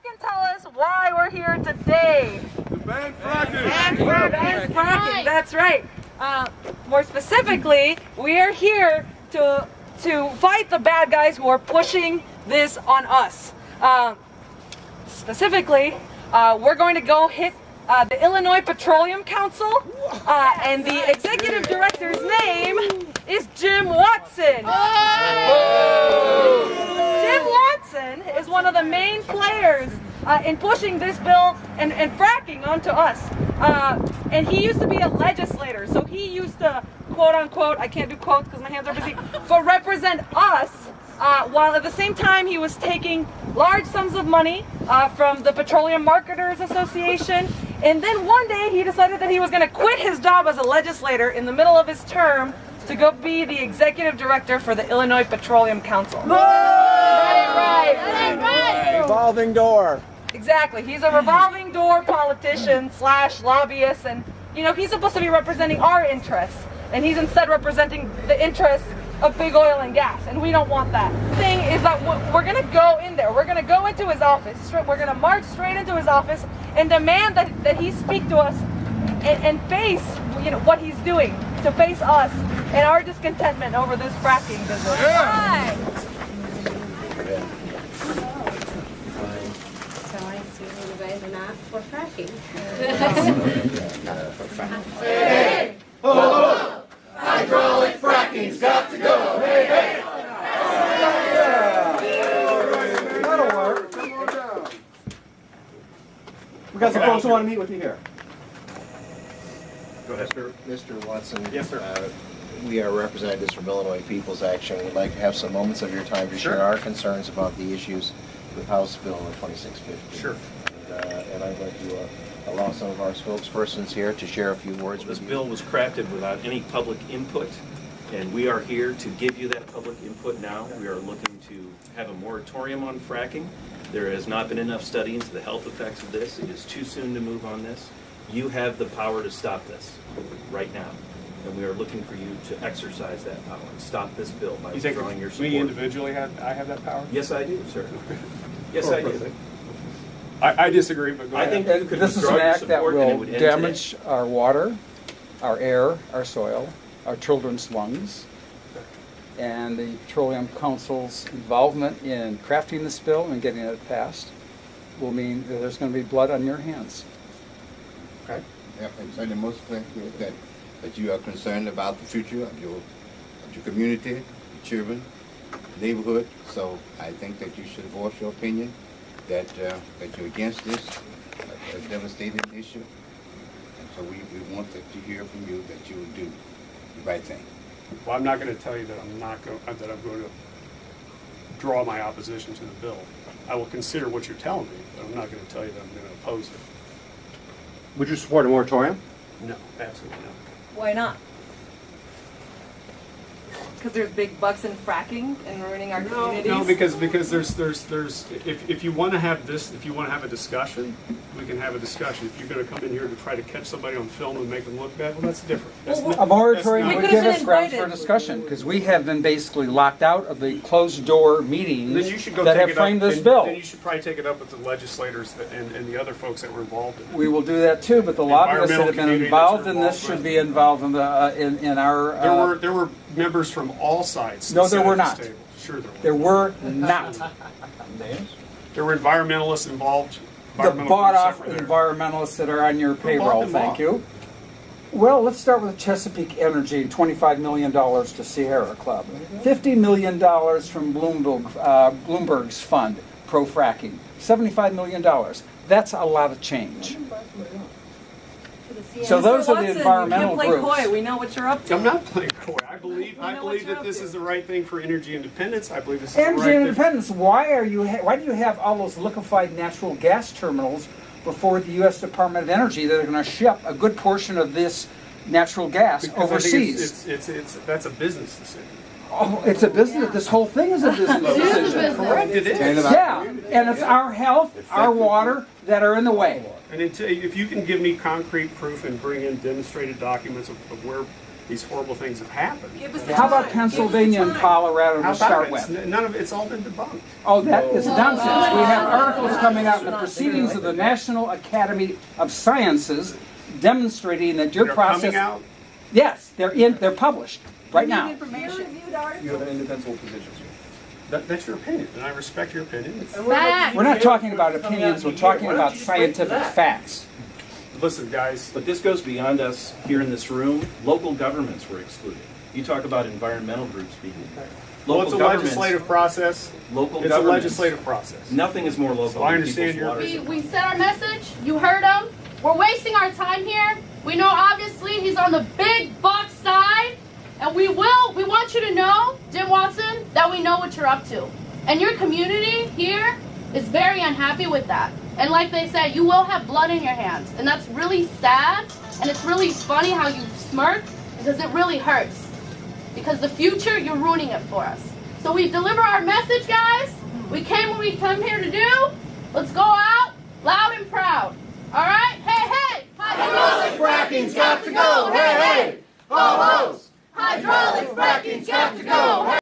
can tell us why we're here today. The ban fracking. Ban fracking, that's right. More specifically, we are here to fight the bad guys who are pushing this on us. Specifically, we're going to go hit the Illinois Petroleum Council, and the executive director's name is Jim Watson. Jim Watson is one of the main players in pushing this bill and fracking onto us. And he used to be a legislator, so he used to, quote unquote, I can't do quotes because my hands are busy, but represent us, while at the same time he was taking large sums of money from the Petroleum Marketers Association. And then one day he decided that he was going to quit his job as a legislator in the middle of his term to go be the executive director for the Illinois Petroleum Council. Right. Revolving door. Exactly. He's a revolving door politician / lobbyist, and he's supposed to be representing our interests, and he's instead representing the interests of big oil and gas, and we don't want that. The thing is that we're going to go in there. We're going to go into his office. We're going to march straight into his office and demand that he speak to us and face what he's doing, to face us and our discontentment over this fracking business. Yeah. So I see you guys are not for fracking. Hey! Ho! Hydraulic fracking's got to go! Hey, hey! That'll work. Come on down. We got some folks who want to meet with you here. Go ahead. Mr. Watson. Yes, sir. We are representatives from Illinois People's Action. We'd like to have some moments of your time to share our concerns about the issues with House Bill 2650. Sure. And I'd like to allow some of our spokespersons here to share a few words This with you. bill was crafted without any public input, and we are here to give you that public input now. We are looking to have a moratorium on fracking. There has not been enough study into the health effects of this. It is too soon to move on this. You have the power to stop this right now, and we are looking for you to exercise that power and stop this bill by You think withdrawing your if support. we individually I have that power? Yes, I do, sir. Yes, I do. I disagree, but go I ahead. think you could This is withdraw an your act that support and it will would end damage today. our water, our air, our soil, our children's lungs. And the Petroleum Council's involvement in crafting this bill and getting it passed will mean that there's going to be blood on your hands. Okay. Yeah, and say the most thing is that you are concerned about the future of your community, your children, neighborhood. So I think that you should voice your opinion that you're against this devastating issue. And so we want to hear from you that you will do the right thing. Well, I'm not going to tell you that I'm going to draw my opposition to the bill. I will consider what you're telling me, but I'm not going to tell you that I'm going to oppose it. Would you support a moratorium? No, absolutely not. Why not? Because there's big bucks in fracking and ruining our communities? No, because there's if you want to have this, if you want to have a discussion, we can have a discussion. If you're going to come in here to try to catch somebody on film and make them look bad, well, that's different. A moratorium We would could've give been us grounds invited. for discussion, because we have been basically locked out of the closed-door meetings Then you should go that take have it framed up, this then, bill. Then you should probably take it up with the legislators and the other folks that were involved in it. We will do that too, but the lobbyists that have been community involved that's in this involved should be involved in the in our. There were members from all sides. No, that there sat were at this not. table. Sure, there were. There were not. There were environmentalists involved. The environmental bought-off groups that were there. environmentalists that are on your payroll. them Thank off? you. Well, let's start with Chesapeake Energy and $25 million to Sierra Club. $50 million from Bloomberg's fund, pro-fracking. $75 million. That's a lot of change. So those are the environmental you can't play groups. coy. We know what you're up to. I'm not playing coy. I believe what you're that up this to. is the right thing for energy independence. I believe this is the Energy right thing. independence. Why do you have all those liquefied natural gas terminals before the U.S. Department of Energy that are going to ship a good portion of this natural gas Because I think overseas? that's a business decision. Oh, it's a business. This whole thing is a business decision. Correct, it is. Yeah, and it's our health, our water that are in the way. And if you can give me concrete proof and bring in demonstrated documents of where these horrible things have happened. Give us the How about time. Pennsylvania and Colorado How to start about it? with? None of it's all been debunked. Oh, that is nonsense. We have articles coming out in the Proceedings of the National Academy of Sciences demonstrating that your They're process. coming out. Yes, they're published right now. You have an indefensible position, sir. That's your opinion, and I respect your opinion. We're not talking about opinions, we're talking about scientific facts. Listen, guys, But this goes beyond us here in this room. Local governments were excluded. You talk about environmental groups being. well, Local it's a governments- legislative process. Local It's a governments. legislative process. Nothing is more local So I than understand people's your- water. We said our message. You heard him. We're wasting our time here. We know obviously he's on the big buck side. And we want you to know, Jim Watson, that we know what you're up to. And your community here is very unhappy with that. And like they said, you will have blood in your hands. And that's really sad. And it's really funny how you smirk because it really hurts. Because the future, you're ruining it for us. So we deliver our message, guys. We came what we come here to do. Let's go out loud and proud. All right? Hey, hey! Hydraulic fracking's got to go! Hey, hey! Ho, ho's! Hydraulic fracking's got to go!